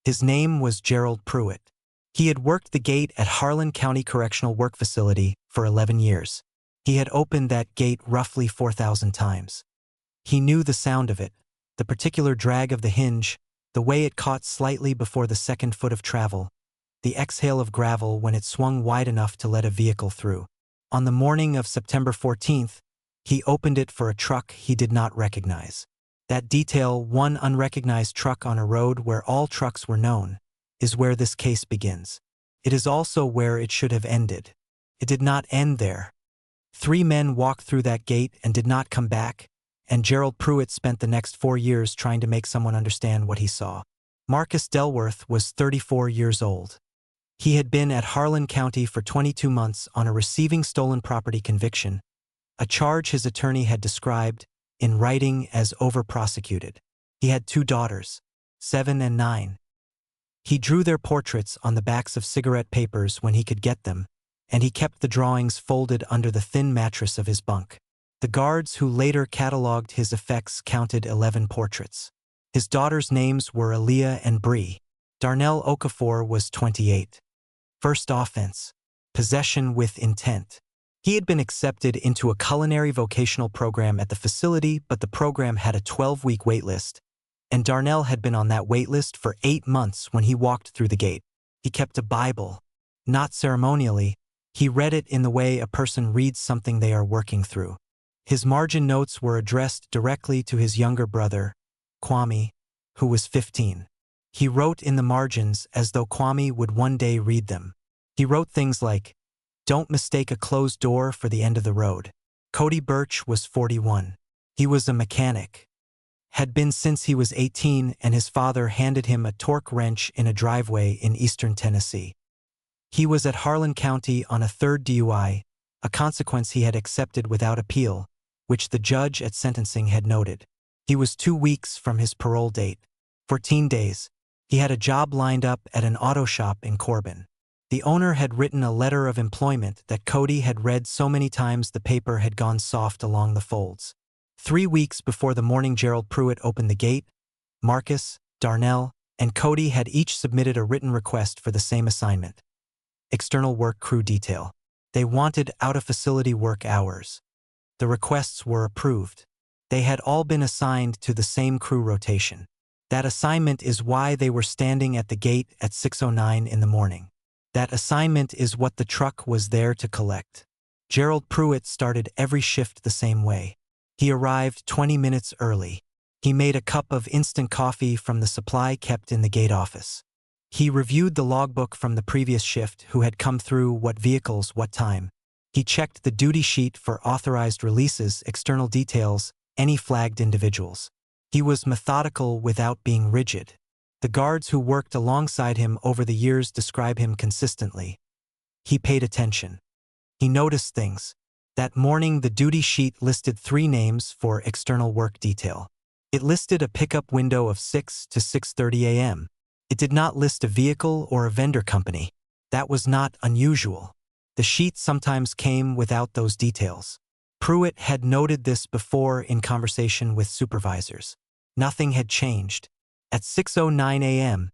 His name was Gerald Pruitt. He had worked the gate at Harlan County Correctional Work Facility for 11 years. He had opened that gate roughly 4,000 times. He knew the sound of it, the particular drag of the hinge, the way it caught slightly before the second foot of travel, the exhale of gravel when it swung wide enough to let a vehicle through. On the morning of September 14th, he opened it for a truck he did not recognize. That detail, one unrecognized truck on a road where all trucks were known, is where this case begins. It is also where it should have ended. It did not end there. 3 men walked through that gate and did not come back, and Gerald Pruitt spent the next 4 years trying to make someone understand what he saw. Marcus Dellworth was 34 years old. He had been at Harlan County for 22 months on a receiving stolen property conviction, a charge his attorney had described in writing as over-prosecuted. He had 2 daughters, 7 and 9. He drew their portraits on the backs of cigarette papers when he could get them, and he kept the drawings folded under the thin mattress of his bunk. The guards who later cataloged his effects counted 11 portraits. His daughters' names were Aaliyah and Bree. Darnell Okafor was 28. First offense: possession with intent. He had been accepted into a culinary vocational program at the facility, but the program had a 12-week waitlist, and Darnell had been on that waitlist for 8 months when he walked through the gate. He kept a Bible. Not ceremonially, he read it in the way a person reads something they are working through. His margin notes were addressed directly to his younger brother, Kwame, who was 15. He wrote in the margins as though Kwame would one day read them. He wrote things like, "Don't mistake a closed door for the end of the road." Cody Burch was 41. He was a mechanic. Had been since he was 18, and his father handed him a torque wrench in a driveway in eastern Tennessee. He was at Harlan County on a 3rd DUI, a consequence he had accepted without appeal, which the judge at sentencing had noted. He was 2 weeks from his parole date. 14 days. He had a job lined up at an auto shop in Corbin. The owner had written a letter of employment that Cody had read so many times the paper had gone soft along the folds. 3 weeks before the morning Gerald Pruitt opened the gate, Marcus, Darnell, and Cody had each submitted a written request for the same assignment: external work crew detail. They wanted out-of-facility work hours. The requests were approved. They had all been assigned to the same crew rotation. That assignment is why they were standing at the gate at 6:09 in the morning. That assignment is what the truck was there to collect. Gerald Pruitt started every shift the same way. He arrived 20 minutes early. He made a cup of instant coffee from the supply kept in the gate office. He reviewed the logbook from the previous shift, who had come through, what vehicles, what time. He checked the duty sheet for authorized releases, external details, any flagged individuals. He was methodical without being rigid. The guards who worked alongside him over the years describe him consistently. He paid attention. He noticed things. That morning the duty sheet listed 3 names for external work detail. It listed a pickup window of 6 to 6:30 a.m. It did not list a vehicle or a vendor company. That was not unusual. The sheet sometimes came without those details. Pruitt had noted this before in conversation with supervisors. Nothing had changed. At 6:09 a.m.,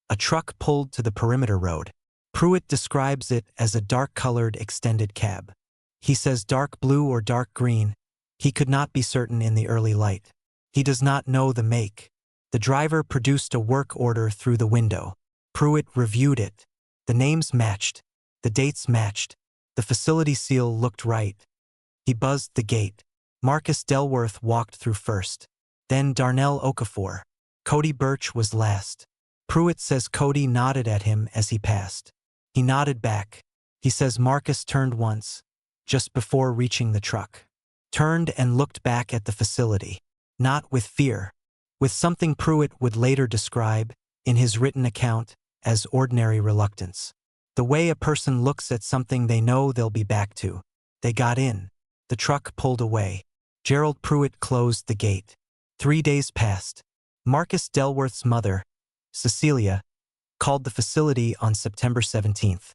a truck pulled to the perimeter road. Pruitt describes it as a dark-colored extended cab. He says dark blue or dark green. He could not be certain in the early light. He does not know the make. The driver produced a work order through the window. Pruitt reviewed it. The names matched. The dates matched. The facility seal looked right. He buzzed the gate. Marcus Dellworth walked through first. Then Darnell Okafor. Cody Burch was last. Pruitt says Cody nodded at him as he passed. He nodded back. He says Marcus turned once, just before reaching the truck. Turned and looked back at the facility. Not with fear. With something Pruitt would later describe, in his written account, as ordinary reluctance. The way a person looks at something they know they'll be back to. They got in. The truck pulled away. Gerald Pruitt closed the gate. 3 days passed. Marcus Dellworth's mother, Cecilia, called the facility on September 17th.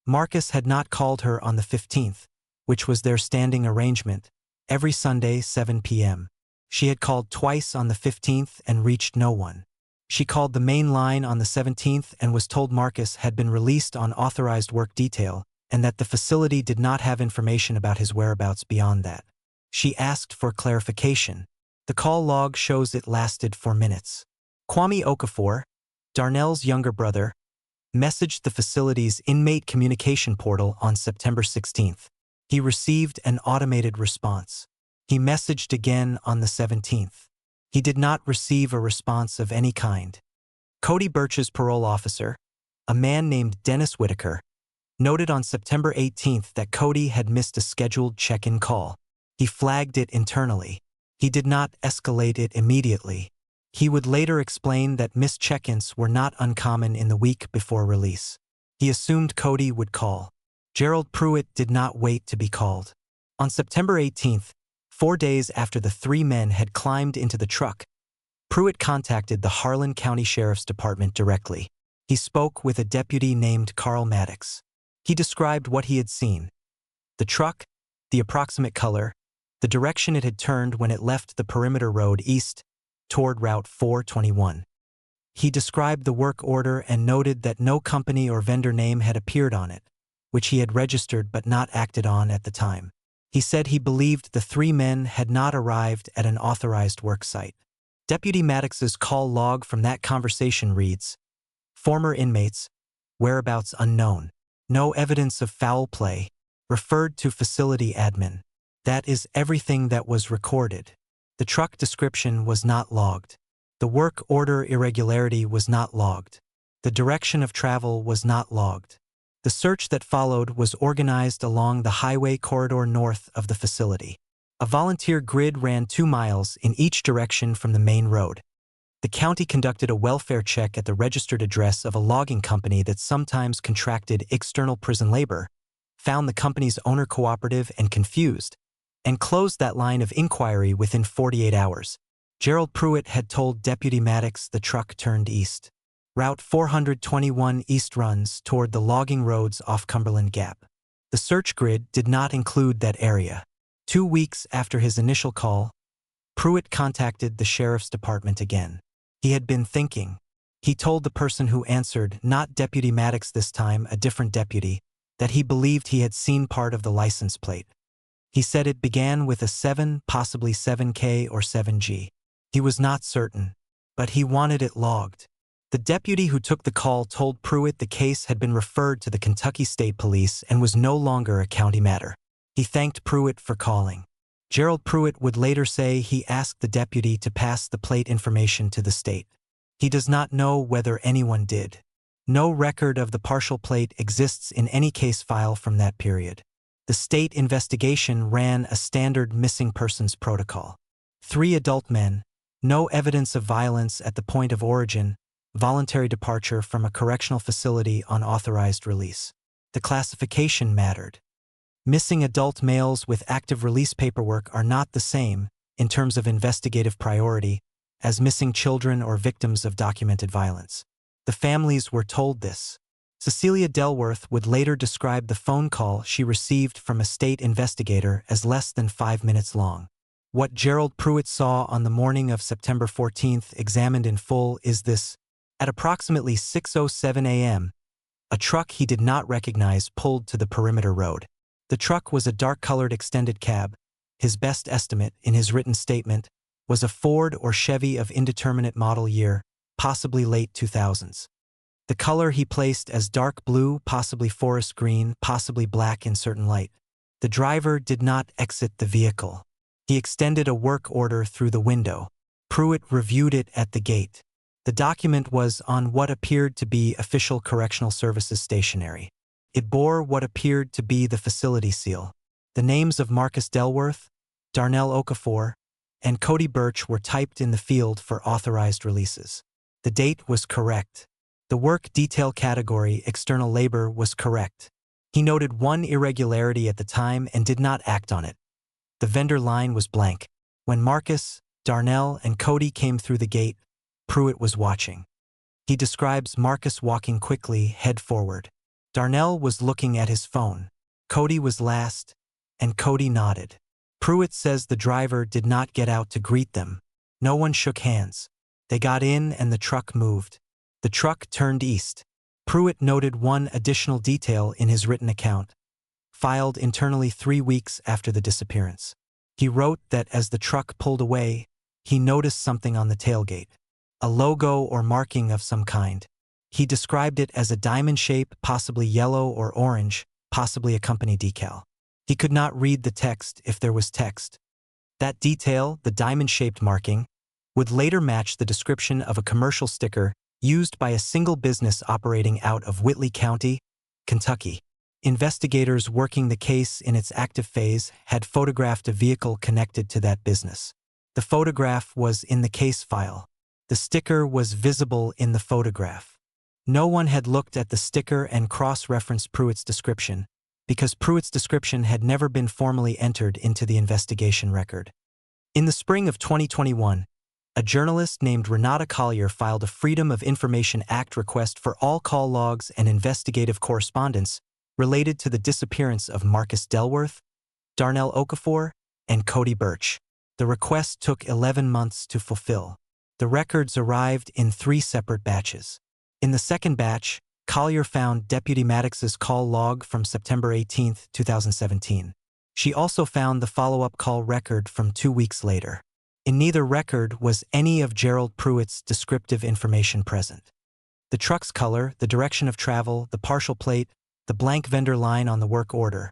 Marcus had not called her on the 15th, which was their standing arrangement, every Sunday 7 p.m. She had called twice on the 15th and reached no one. She called the main line on the 17th and was told Marcus had been released on authorized work detail and that the facility did not have information about his whereabouts beyond that. She asked for clarification. The call log shows it lasted 4 minutes. Kwame Okafor, Darnell's younger brother, messaged the facility's inmate communication portal on September 16th. He received an automated response. He messaged again on the 17th. He did not receive a response of any kind. Cody Burch's parole officer, a man named Dennis Whitaker, noted on September 18th that Cody had missed a scheduled check-in call. He flagged it internally. He did not escalate it immediately. He would later explain that missed check-ins were not uncommon in the week before release. He assumed Cody would call. Gerald Pruitt did not wait to be called. On September 18th, 4 days after the 3 men had climbed into the truck, Pruitt contacted the Harlan County Sheriff's Department directly. He spoke with a deputy named Carl Maddox. He described what he had seen: the truck, the approximate color, the direction it had turned when it left the perimeter road east toward Route 421. He described the work order and noted that no company or vendor name had appeared on it, which he had registered but not acted on at the time. He said he believed the 3 men had not arrived at an authorized work site. Deputy Maddox's call log from that conversation reads, "Former inmates, whereabouts unknown. No evidence of foul play. Referred to facility admin." That is everything that was recorded. The truck description was not logged. The work order irregularity was not logged. The direction of travel was not logged. The search that followed was organized along the highway corridor north of the facility. A volunteer grid ran 2 miles in each direction from the main road. The county conducted a welfare check at the registered address of a logging company that sometimes contracted external prison labor, found the company's owner cooperative and confused, and closed that line of inquiry within 48 hours. Gerald Pruitt had told Deputy Maddox the truck turned east. Route 421 east runs toward the logging roads off Cumberland Gap. The search grid did not include that area. 2 weeks after his initial call, Pruitt contacted the Sheriff's Department again. He had been thinking. He told the person who answered, not Deputy Maddox this time, a different deputy, that he believed he had seen part of the license plate. He said it began with a 7, possibly 7K or 7G. He was not certain, but he wanted it logged. The deputy who took the call told Pruitt the case had been referred to the Kentucky State Police and was no longer a county matter. He thanked Pruitt for calling. Gerald Pruitt would later say he asked the deputy to pass the plate information to the state. He does not know whether anyone did. No record of the partial plate exists in any case file from that period. The state investigation ran a standard missing persons protocol. 3 adult men, no evidence of violence at the point of origin, voluntary departure from a correctional facility on authorized release. The classification mattered. Missing adult males with active release paperwork are not the same, in terms of investigative priority, as missing children or victims of documented violence. The families were told this. Cecilia Dellworth would later describe the phone call she received from a state investigator as less than 5 minutes long. What Gerald Pruitt saw on the morning of September 14th, examined in full, is this. At approximately 6:07 a.m., a truck he did not recognize pulled to the perimeter road. The truck was a dark-colored extended cab. His best estimate, in his written statement, was a Ford or Chevy of indeterminate model year, possibly late 2000s. The color he placed as dark blue, possibly forest green, possibly black in certain light. The driver did not exit the vehicle. He extended a work order through the window. Pruitt reviewed it at the gate. The document was on what appeared to be official correctional services stationery. It bore what appeared to be the facility seal. The names of Marcus Dellworth, Darnell Okafor, and Cody Burch were typed in the field for authorized releases. The date was correct. The work detail category, external labor, was correct. He noted one irregularity at the time and did not act on it. The vendor line was blank. When Marcus, Darnell, and Cody came through the gate, Pruitt was watching. He describes Marcus walking quickly, head forward. Darnell was looking at his phone. Cody was last, and Cody nodded. Pruitt says the driver did not get out to greet them. No one shook hands. They got in and the truck moved. The truck turned east. Pruitt noted one additional detail in his written account, filed internally 3 weeks after the disappearance. He wrote that as the truck pulled away, he noticed something on the tailgate, a logo or marking of some kind. He described it as a diamond shape, possibly yellow or orange, possibly a company decal. He could not read the text if there was text. That detail, the diamond-shaped marking, would later match the description of a commercial sticker used by a single business operating out of Whitley County, Kentucky. Investigators working the case in its active phase had photographed a vehicle connected to that business. The photograph was in the case file. The sticker was visible in the photograph. No one had looked at the sticker and cross-referenced Pruitt's description, because Pruitt's description had never been formally entered into the investigation record. In the spring of 2021, a journalist named Renata Collier filed a Freedom of Information Act request for all call logs and investigative correspondence related to the disappearance of Marcus Dellworth, Darnell Okafor, and Cody Burch. The request took 11 months to fulfill. The records arrived in 3 separate batches. In the second batch, Collier found Deputy Maddox's call log from September 18, 2017. She also found the follow-up call record from 2 weeks later. In neither record was any of Gerald Pruitt's descriptive information present. The truck's color, the direction of travel, the partial plate, the blank vendor line on the work order.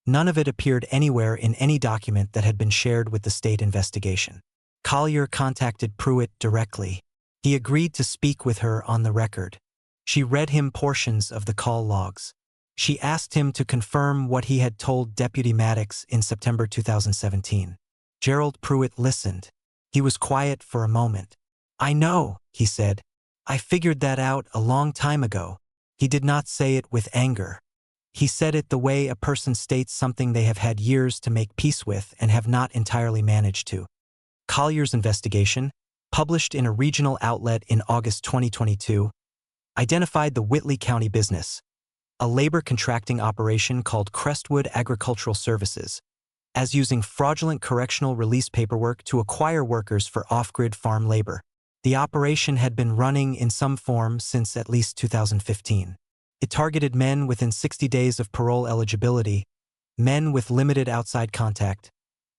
None of it appeared anywhere in any document that had been shared with the state investigation. Collier contacted Pruitt directly. He agreed to speak with her on the record. She read him portions of the call logs. She asked him to confirm what he had told Deputy Maddox in September 2017. Gerald Pruitt listened. He was quiet for a moment. "I know," he said. "I figured that out a long time ago." He did not say it with anger. He said it the way a person states something they have had years to make peace with and have not entirely managed to. Collier's investigation, published in a regional outlet in August 2022, identified the Whitley County business, a labor contracting operation called Crestwood Agricultural Services, as using fraudulent correctional release paperwork to acquire workers for off-grid farm labor. The operation had been running in some form since at least 2015. It targeted men within 60 days of parole eligibility, men with limited outside contact,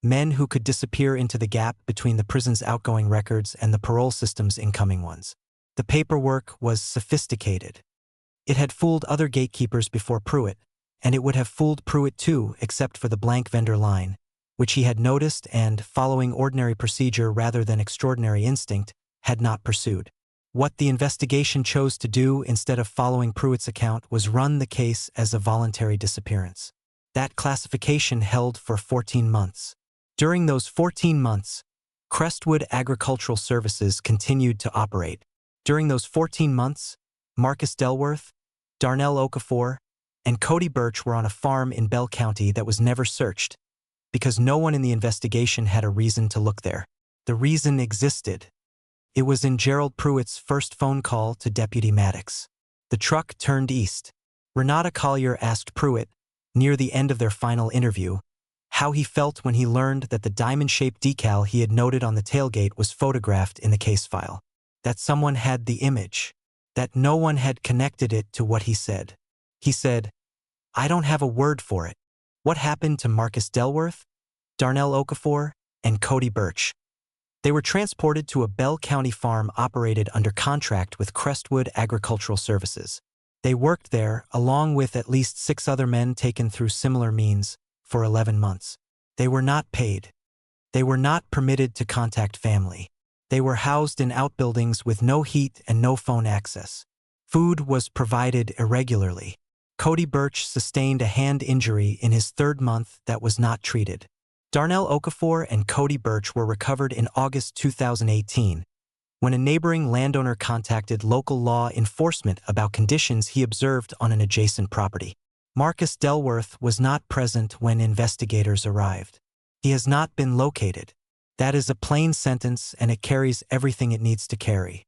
men who could disappear into the gap between the prison's outgoing records and the parole system's incoming ones. The paperwork was sophisticated. It had fooled other gatekeepers before Pruitt, and it would have fooled Pruitt too, except for the blank vendor line, which he had noticed and, following ordinary procedure rather than extraordinary instinct, had not pursued. What the investigation chose to do instead of following Pruitt's account was run the case as a voluntary disappearance. That classification held for 14 months. During those 14 months, Crestwood Agricultural Services continued to operate. During those 14 months, Marcus Dellworth, Darnell Okafor, and Cody Burch were on a farm in Bell County that was never searched, because no one in the investigation had a reason to look there. The reason existed. It was in Gerald Pruitt's first phone call to Deputy Maddox. The truck turned east. Renata Collier asked Pruitt, near the end of their final interview, how he felt when he learned that the diamond-shaped decal he had noted on the tailgate was photographed in the case file. That someone had the image. That no one had connected it to what he said. He said, "I don't have a word for it. What happened to Marcus Dellworth, Darnell Okafor, and Cody Burch?" They were transported to a Bell County farm operated under contract with Crestwood Agricultural Services. They worked there, along with at least 6 other men taken through similar means, for 11 months. They were not paid. They were not permitted to contact family. They were housed in outbuildings with no heat and no phone access. Food was provided irregularly. Cody Burch sustained a hand injury in his 3rd month that was not treated. Darnell Okafor and Cody Burch were recovered in August 2018, when a neighboring landowner contacted local law enforcement about conditions he observed on an adjacent property. Marcus Dellworth was not present when investigators arrived. He has not been located. That is a plain sentence, and it carries everything it needs to carry.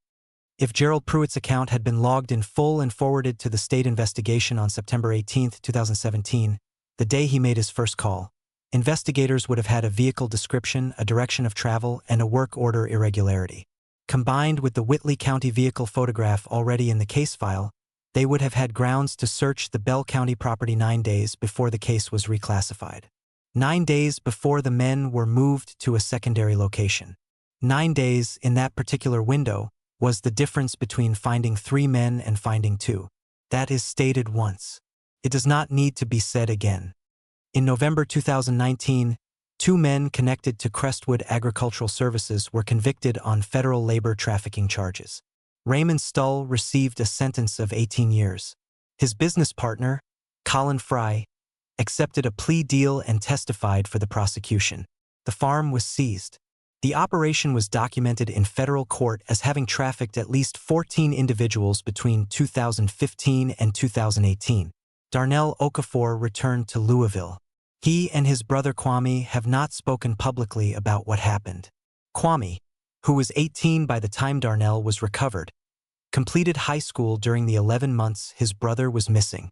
If Gerald Pruitt's account had been logged in full and forwarded to the state investigation on September 18, 2017, the day he made his first call, investigators would have had a vehicle description, a direction of travel, and a work order irregularity. Combined with the Whitley County vehicle photograph already in the case file, they would have had grounds to search the Bell County property 9 days before the case was reclassified. 9 days before the men were moved to a secondary location. 9 days in that particular window was the difference between finding 3 men and finding 2. That is stated once. It does not need to be said again. In November 2019, 2 men connected to Crestwood Agricultural Services were convicted on federal labor trafficking charges. Raymond Stull received a sentence of 18 years. His business partner, Colin Fry, accepted a plea deal and testified for the prosecution. The farm was seized. The operation was documented in federal court as having trafficked at least 14 individuals between 2015 and 2018. Darnell Okafor returned to Louisville. He and his brother Kwame have not spoken publicly about what happened. Kwame, who was 18 by the time Darnell was recovered, completed high school during the 11 months his brother was missing.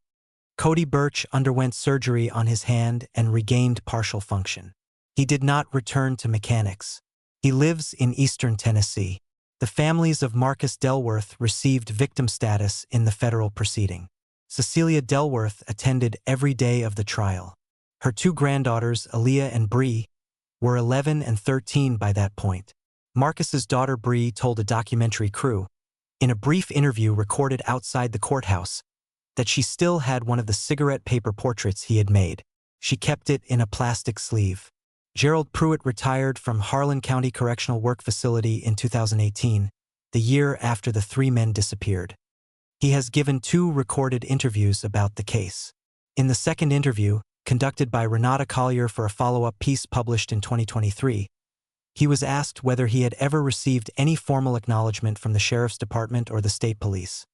Cody Burch underwent surgery on his hand and regained partial function. He did not return to mechanics. He lives in eastern Tennessee. The families of Marcus Dellworth received victim status in the federal proceeding. Cecilia Dellworth attended every day of the trial. Her 2 granddaughters, Aaliyah and Bree, were 11 and 13 by that point. Marcus's daughter Bree told a documentary crew, in a brief interview recorded outside the courthouse, that she still had one of the cigarette paper portraits he had made. She kept it in a plastic sleeve. Gerald Pruitt retired from Harlan County Correctional Work Facility in 2018, the year after the 3 men disappeared. He has given 2 recorded interviews about the case. In the second interview, conducted by Renata Collier for a follow-up piece published in 2023, he was asked whether he had ever received any formal acknowledgement from the Sheriff's Department or the state police,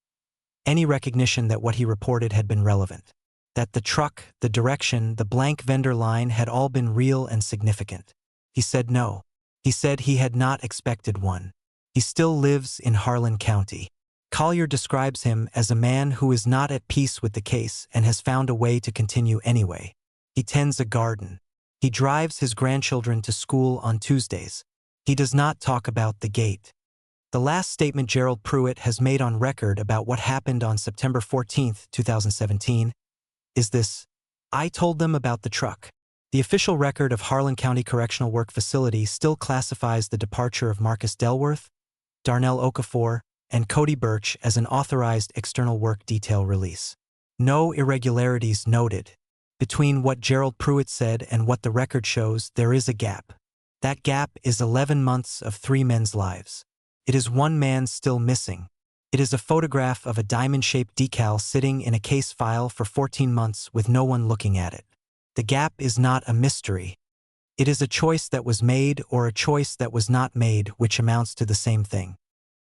any recognition that what he reported had been relevant, that the truck, the direction, the blank vendor line had all been real and significant. He said no. He said he had not expected one. He still lives in Harlan County. Collier describes him as a man who is not at peace with the case and has found a way to continue anyway. He tends a garden. He drives his grandchildren to school on Tuesdays. He does not talk about the gate. The last statement Gerald Pruitt has made on record about what happened on September 14, 2017, is this: I told them about the truck. The official record of Harlan County Correctional Work Facility still classifies the departure of Marcus Dellworth, Darnell Okafor, and Cody Burch as an authorized external work detail release. No irregularities noted. Between what Gerald Pruitt said and what the record shows, there is a gap. That gap is 11 months of 3 men's lives. It is 1 man still missing. It is a photograph of a diamond-shaped decal sitting in a case file for 14 months with no one looking at it. The gap is not a mystery. It is a choice that was made or a choice that was not made, which amounts to the same thing.